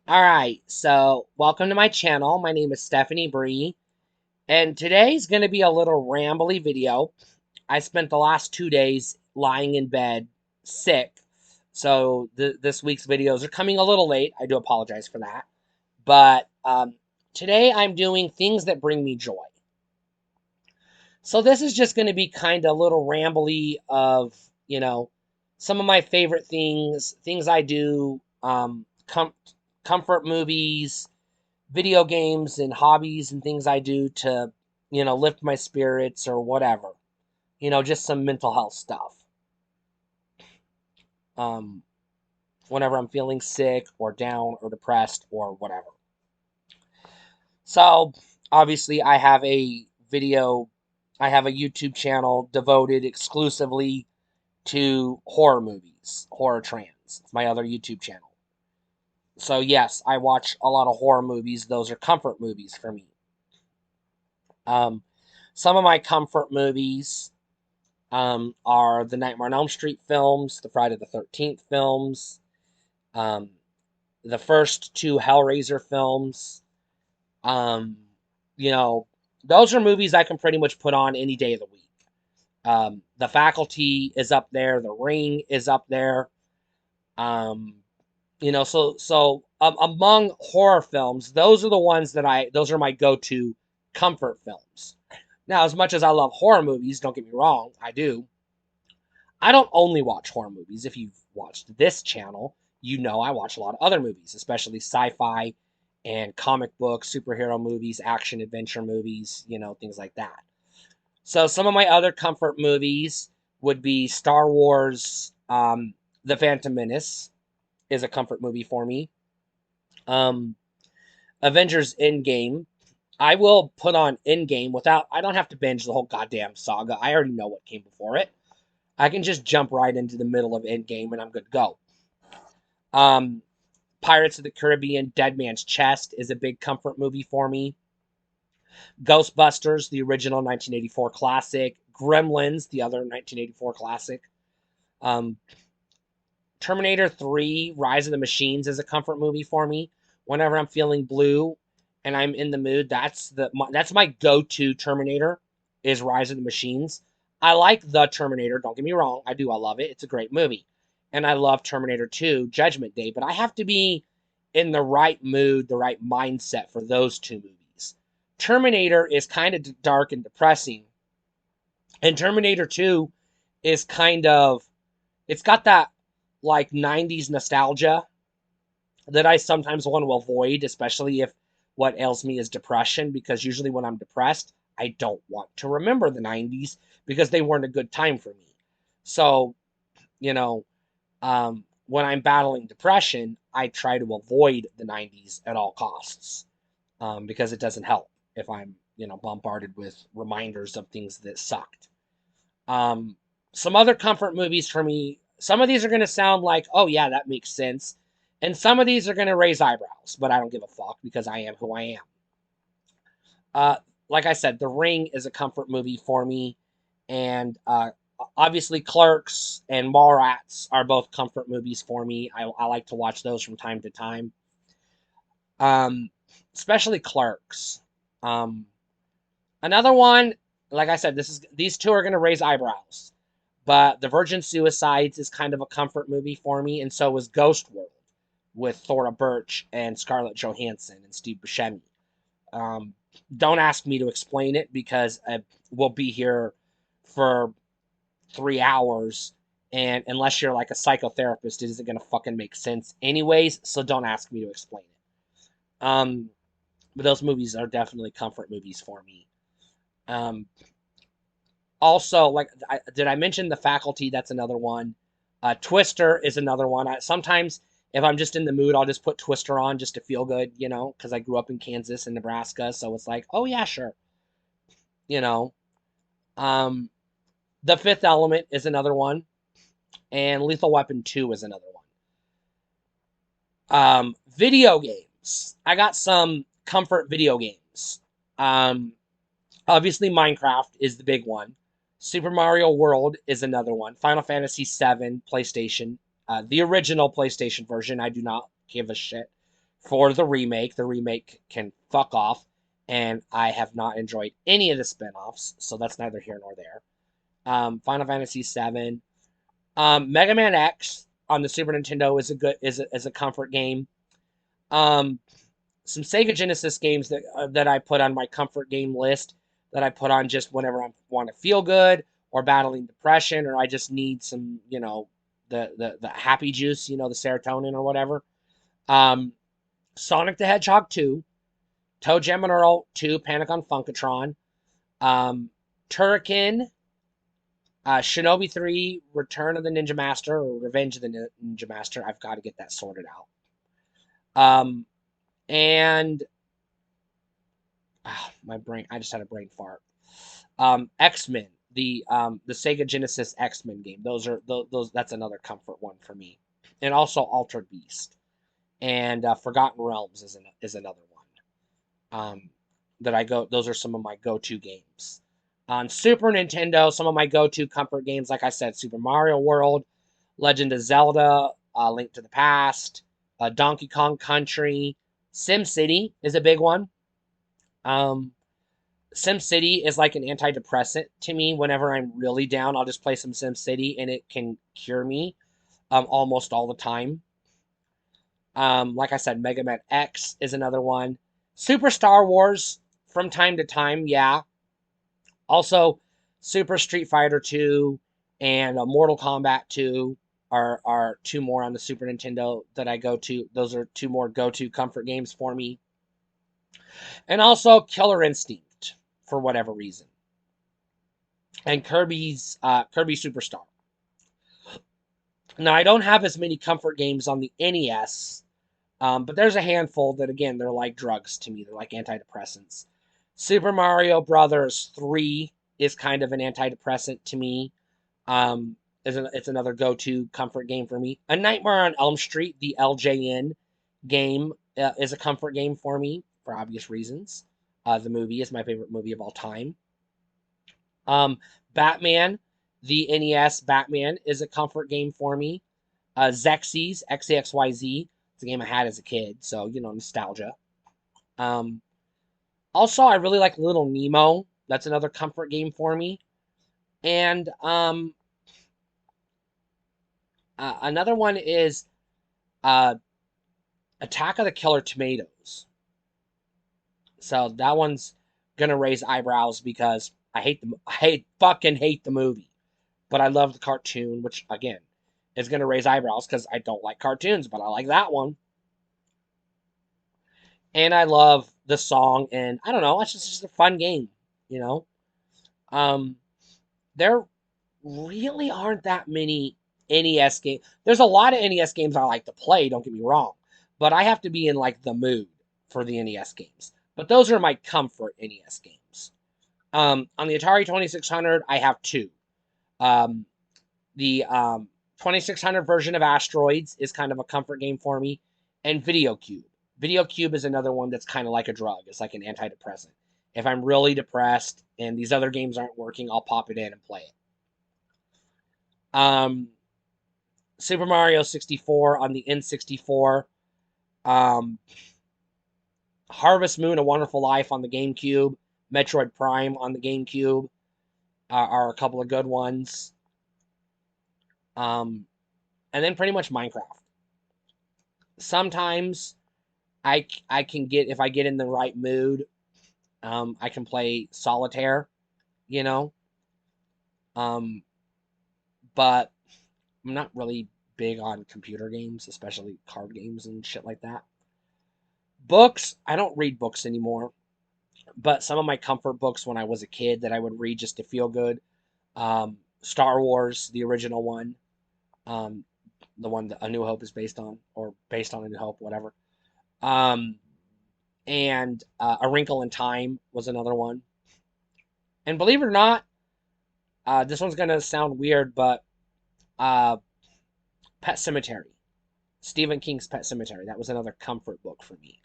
All right, so welcome to my channel. My name is Stephanie Bree, and today's going to be a little rambly video. I spent the last 2 days lying in bed sick, so this week's videos are coming a little late. I do apologize for that. But today I'm doing things that bring me joy. So this is just going to be kind of a little rambly of, some of my favorite things I do, comfort movies, video games and hobbies and things I do to, lift my spirits or whatever. Just some mental health stuff. Um, Whenever I'm feeling sick or down or depressed or whatever. So, obviously, I have a YouTube channel devoted exclusively to horror movies, Horror Trans. It's my other YouTube channel. So, yes, I watch a lot of horror movies. Those are comfort movies for me. Um, some of my comfort movies are the Nightmare on Elm Street films, the Friday the 13th films, um, the first two Hellraiser films. Um, you know, those are movies I can pretty much put on any day of the week. The Faculty is up there. The Ring is up there. Um, among horror films, those are the ones those are my go-to comfort films. Now, as much as I love horror movies, don't get me wrong, I do. I don't only watch horror movies. If you've watched this channel, you know I watch a lot of other movies, especially sci-fi and comic book, superhero movies, action adventure movies, things like that. So some of my other comfort movies would be Star Wars, The Phantom Menace is a comfort movie for me. Um, Avengers Endgame. I will put on Endgame I don't have to binge the whole goddamn saga. I already know what came before it. I can just jump right into the middle of Endgame and I'm good to go. Um, Pirates of the Caribbean, Dead Man's Chest is a big comfort movie for me. Ghostbusters, the original 1984 classic. Gremlins, the other 1984 classic. Um, Terminator 3, Rise of the Machines is a comfort movie for me. Whenever I'm feeling blue and I'm in the mood, that's my go-to Terminator is Rise of the Machines. I like the Terminator, don't get me wrong. I do. I love it. It's a great movie. And I love Terminator 2, Judgment Day, but I have to be in the right mood, the right mindset for those two movies. Terminator is kind of dark and depressing, and Terminator 2 is it's got that like 90s nostalgia that I sometimes want to avoid, especially if what ails me is depression, because usually when I'm depressed, I don't want to remember the 90s because they weren't a good time for me. So, you know, when I'm battling depression, I try to avoid the 90s at all costs because it doesn't help if I'm, bombarded with reminders of things that sucked. Um, some other comfort movies for me, some of these are going to sound like, oh, yeah, that makes sense. And some of these are going to raise eyebrows, but I don't give a fuck because I am who I am. Uh, like I said, The Ring is a comfort movie for me. And obviously, Clerks and Mallrats are both comfort movies for me. I like to watch those from time to time. Um, Especially Clerks. Um, Another one, like I said, these two are going to raise eyebrows. But The Virgin Suicides is kind of a comfort movie for me, and so is Ghost World with Thora Birch and Scarlett Johansson and Steve Buscemi. Um, don't ask me to explain it because we'll be here for 3 hours, and unless you're like a psychotherapist, it isn't gonna fucking make sense anyways. So don't ask me to explain it. But those movies are definitely comfort movies for me. Um, Also, did I mention The Faculty? That's another one. Twister is another one. Sometimes, if I'm just in the mood, I'll just put Twister on just to feel good, because I grew up in Kansas and Nebraska, so it's like, oh yeah, sure, you know. Um, The Fifth Element is another one, and Lethal Weapon 2 is another one. Video games. I got some comfort video games. Um, Obviously, Minecraft is the big one. Super Mario World is another one. Final Fantasy VII, PlayStation. The original PlayStation version, I do not give a shit for the remake. The remake can fuck off, and I have not enjoyed any of the spin-offs, so that's neither here nor there. Final Fantasy VII. Mega Man X on the Super Nintendo is a comfort game. Um, some Sega Genesis games that I put on my comfort game list, that I put on just whenever I want to feel good or battling depression, or I just need some, the happy juice, the serotonin or whatever. Um, Sonic the Hedgehog 2, Toe Jam and Earl 2, Panic on Funkatron, um, Turrican, Shinobi 3, Return of the Ninja Master, or Revenge of the Ninja Master. I've got to get that sorted out. And my brain, I just had a brain fart. X-Men, the Sega Genesis X-Men game. Those that's another comfort one for me. And also Altered Beast. And Forgotten Realms is another one. Those are some of my go-to games. On Super Nintendo, some of my go-to comfort games, like I said, Super Mario World, Legend of Zelda, Link to the Past, Donkey Kong Country, SimCity is a big one. SimCity is like an antidepressant to me. Whenever I'm really down, I'll just play some SimCity, and it can cure me almost all the time. Like I said, Mega Man X is another one. Super Star Wars from time to time, yeah. Also, Super Street Fighter 2 and Mortal Kombat 2 are two more on the Super Nintendo that I go to. Those are two more go-to comfort games for me. And also Killer Instinct, for whatever reason. And Kirby Superstar. Now, I don't have as many comfort games on the NES, but there's a handful that, again, they're like drugs to me. They're like antidepressants. Super Mario Brothers 3 is kind of an antidepressant to me. It's another go-to comfort game for me. A Nightmare on Elm Street, the LJN game, is a comfort game for me for obvious reasons. The movie is my favorite movie of all time. Batman, the NES Batman is a comfort game for me. Xyz, XEXYZ, it's a game I had as a kid, so nostalgia. Also, I really like Little Nemo. That's another comfort game for me. And another one is Attack of the Killer Tomatoes. So that one's gonna raise eyebrows because I fucking hate the movie, but I love the cartoon, which again is gonna raise eyebrows because I don't like cartoons, but I like that one. And I love the song, and I don't know, it's just a fun game, you know. There really aren't that many NES games. There's a lot of NES games I like to play, don't get me wrong, but I have to be in like the mood for the NES games. But those are my comfort NES games. On the Atari 2600, I have two. The 2600 version of Asteroids is kind of a comfort game for me, and Video Cube. Video Cube is another one that's kind of like a drug. It's like an antidepressant. If I'm really depressed and these other games aren't working, I'll pop it in and play it. Super Mario 64 on the N64. Harvest Moon: A Wonderful Life on the GameCube. Metroid Prime on the GameCube are a couple of good ones. And then pretty much Minecraft. Sometimes I can get, if I get in the right mood, I can play solitaire, you know. But I'm not really big on computer games, especially card games and shit like that. Books, I don't read books anymore. But some of my comfort books when I was a kid that I would read just to feel good, Star Wars, the original one, the one that A New Hope is based on, or based on A New Hope, whatever. And A Wrinkle in Time was another one. And believe it or not, this one's gonna sound weird, but Pet Sematary, Stephen King's Pet Sematary, that was another comfort book for me.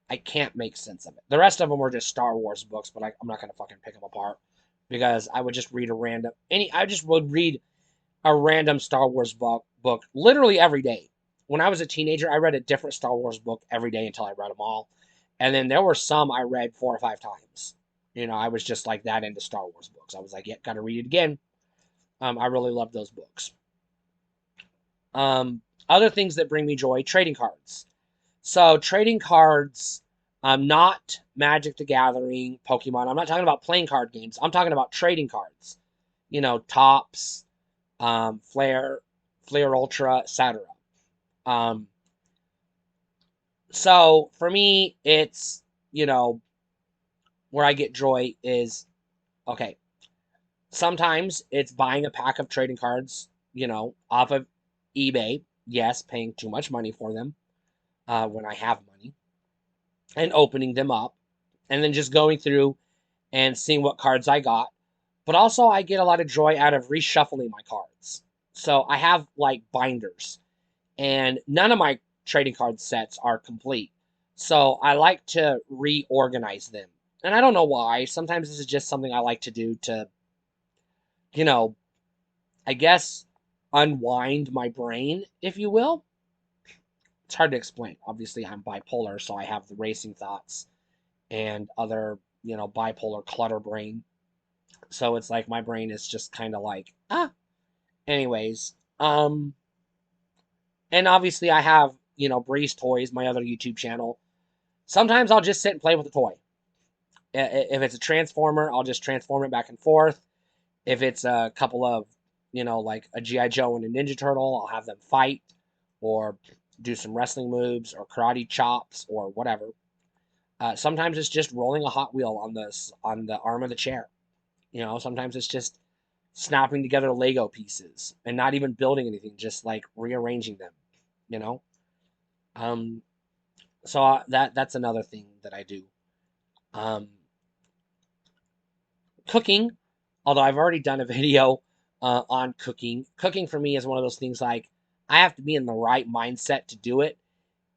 I can't make sense of it. The rest of them were just Star Wars books, but I'm not gonna fucking pick them apart because I would just read I just would read a random Star Wars book literally every day. when I was a teenager, I read a different Star Wars book every day until I read them all. And then there were some I read 4 or 5 times. I was just like that into Star Wars books. I was like, yeah, got to read it again. I really love those books. Other things that bring me joy, trading cards. So trading cards, not Magic the Gathering, Pokemon. I'm not talking about playing card games. I'm talking about trading cards. Tops, Flare Ultra, etc. Um, so for me, it's, where I get joy is, okay, sometimes it's buying a pack of trading cards, off of eBay. Yes, paying too much money for them when I have money, and opening them up, and then just going through and seeing what cards I got. But also, I get a lot of joy out of reshuffling my cards. So I have like binders, and none of my trading card sets are complete. So I like to reorganize them. And I don't know why. Sometimes this is just something I like to do to, you know, I guess unwind my brain, if you will. It's hard to explain. Obviously, I'm bipolar, so I have the racing thoughts and other, bipolar clutter brain. So it's like my brain is just kind of like, ah. Anyways, and obviously I have, Breeze Toys, my other YouTube channel. Sometimes I'll just sit and play with the toy. If it's a transformer, I'll just transform it back and forth. If it's a couple of, like a G.I. Joe and a Ninja Turtle, I'll have them fight or do some wrestling moves or karate chops or whatever. Sometimes it's just rolling a Hot Wheel on the arm of the chair. Sometimes it's just snapping together Lego pieces and not even building anything, just like rearranging them. You know. Um, so that's another thing that I do. Um, Cooking, although I've already done a video on cooking. Cooking for me is one of those things like I have to be in the right mindset to do it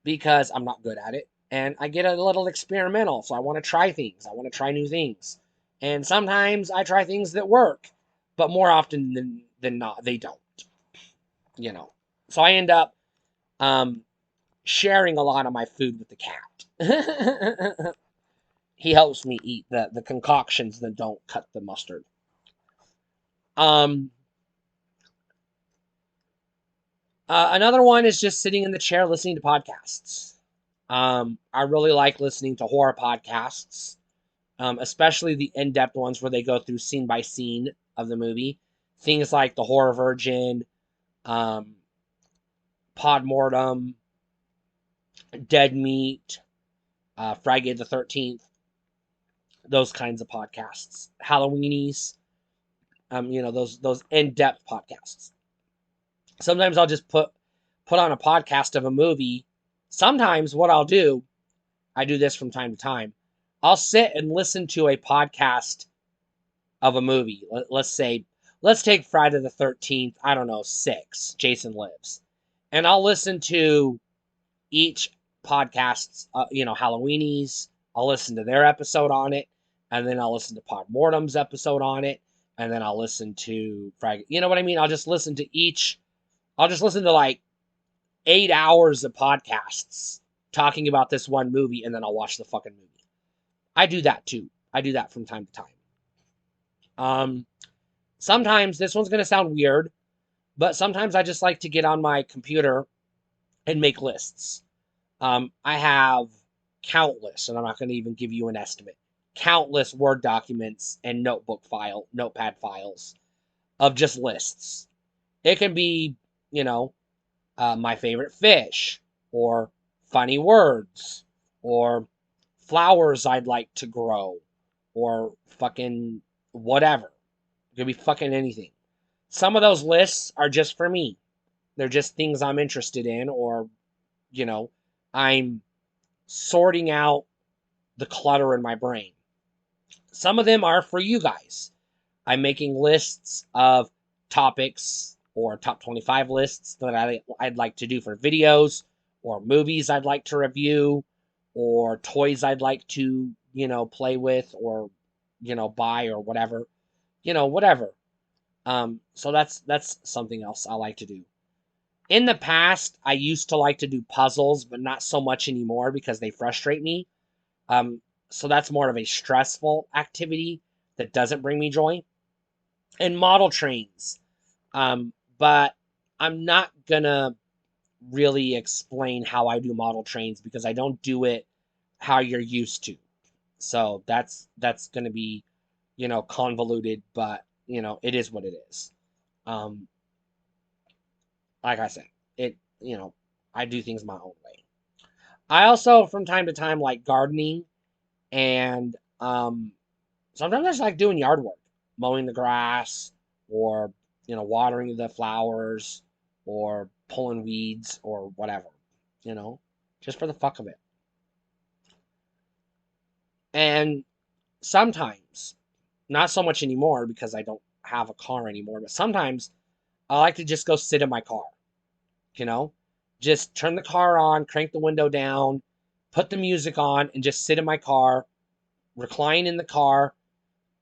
because I'm not good at it. And I get a little experimental, so I want to try things. I want to try new things. And sometimes I try things that work, but more often than not, they don't. You know. So I end up um, sharing a lot of my food with the cat. He helps me eat the concoctions that don't cut the mustard. Um, Another one is just sitting in the chair listening to podcasts. I really like listening to horror podcasts, especially the in-depth ones where they go through scene by scene of the movie. Things like The Horror Virgin, um, Podmortem, Dead Meat, Friday the 13th, those kinds of podcasts. Halloweenies, those in-depth podcasts. Sometimes I'll just put on a podcast of a movie. Sometimes what I'll do, I do this from time to time. I'll sit and listen to a podcast of a movie. Let's take Friday the 13th, I don't know, 6, Jason Lives. And I'll listen to each podcast's, Halloweenies. I'll listen to their episode on it. And then I'll listen to Podmortem's episode on it. And then I'll listen to Friday. You know what I mean? I'll just listen to like 8 hours of podcasts talking about this one movie, and then I'll watch the fucking movie. I do that too. I do that from time to time. Sometimes this one's gonna sound weird, but sometimes I just like to get on my computer and make lists. I have countless, and I'm not gonna even give you an estimate. Countless Word documents and notepad files of just lists. It can be, you know, my favorite fish, or funny words, or flowers I'd like to grow, or fucking whatever. It could be fucking anything. Some of those lists are just for me. They're just things I'm interested in, or, you know, I'm sorting out the clutter in my brain. Some of them are for you guys. I'm making lists of topics or top 25 lists that I'd like to do for videos, or movies I'd like to review, or toys I'd like to, play with, or, buy, or whatever, whatever. So that's something else I like to do. In the past, I used to like to do puzzles, but not so much anymore because they frustrate me. Um, so that's more of a stressful activity that doesn't bring me joy. And model trains. But I'm not gonna really explain how I do model trains because I don't do it how you're used to. So that's gonna be, convoluted, but it is what it is. Um, like I said, it, I do things my own way. I also from time to time like gardening and sometimes I just like doing yard work, mowing the grass or watering the flowers or pulling weeds or whatever, you know, just for the fuck of it. And sometimes, not so much anymore because I don't have a car anymore, but sometimes I like to just go sit in my car, you know, just turn the car on, crank the window down, put the music on, and just sit in my car, recline in the car,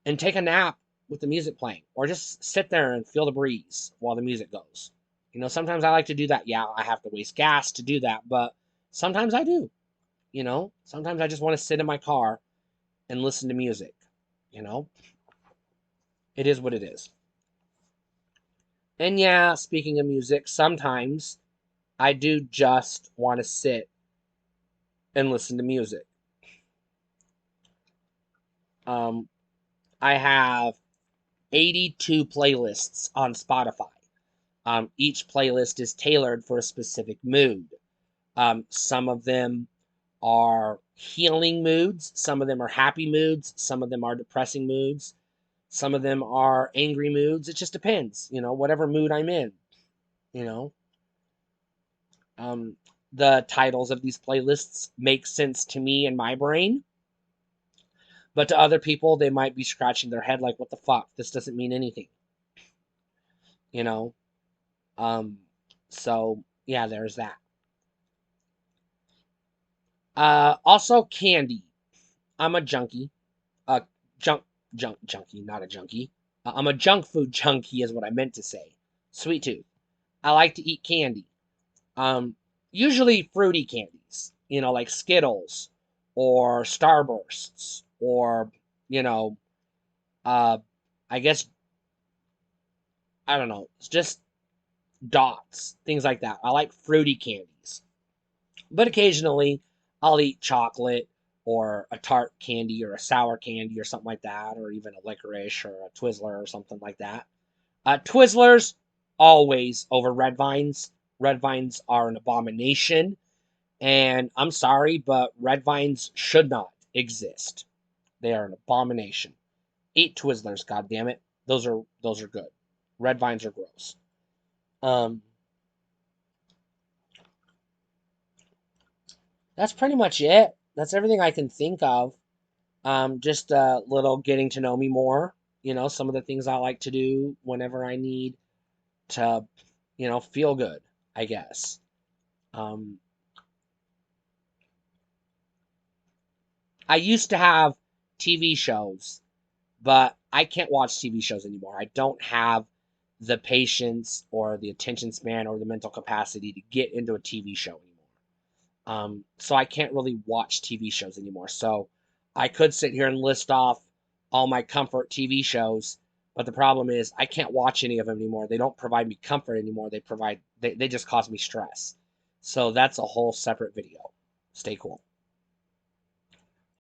and take a nap with the music playing, or just sit there and feel the breeze while the music goes. Sometimes I like to do that. Yeah, I have to waste gas to do that, but sometimes I do. Sometimes I just want to sit in my car and listen to music. You know, it is what it is. And yeah, speaking of music, sometimes I do just want to sit and listen to music. Um, I have 82 playlists on Spotify. Each playlist is tailored for a specific mood. Some of them are healing moods, some of them are happy moods, some of them are depressing moods, some of them are angry moods. It just depends, whatever mood I'm in, you know. Um, the titles of these playlists make sense to me in my brain, but to other people, they might be scratching their head like, what the fuck? This doesn't mean anything, you know? Um, so, yeah, there's that. Also, candy. I'm a junkie. Junk, junkie, not a junkie. I'm a junk food junkie, is what I meant to say. Sweet tooth. I like to eat candy. Um, Usually fruity candies, like Skittles or Starbursts or, you know, uh, I guess, I don't know, it's just dots, things like that. I like fruity candies. But occasionally I'll eat chocolate or a tart candy or a sour candy or something like that, or even a licorice or a Twizzler or something like that. Twizzlers, always over Red Vines. Red Vines are an abomination, and I'm sorry, but Red Vines should not exist. They are an abomination. Eat Twizzlers, goddammit. Those are good. Red Vines are gross. Um, that's pretty much it. That's everything I can think of. Just a little getting to know me more. Some of the things I like to do whenever I need to, feel good, I guess. Um, I used to have TV shows, but I can't watch TV shows anymore. I don't have the patience or the attention span or the mental capacity to get into a TV show anymore. So I can't really watch TV shows anymore. So I could sit here and list off all my comfort TV shows, but the problem is I can't watch any of them anymore. They don't provide me comfort anymore. They just cause me stress. So that's a whole separate video. Stay cool.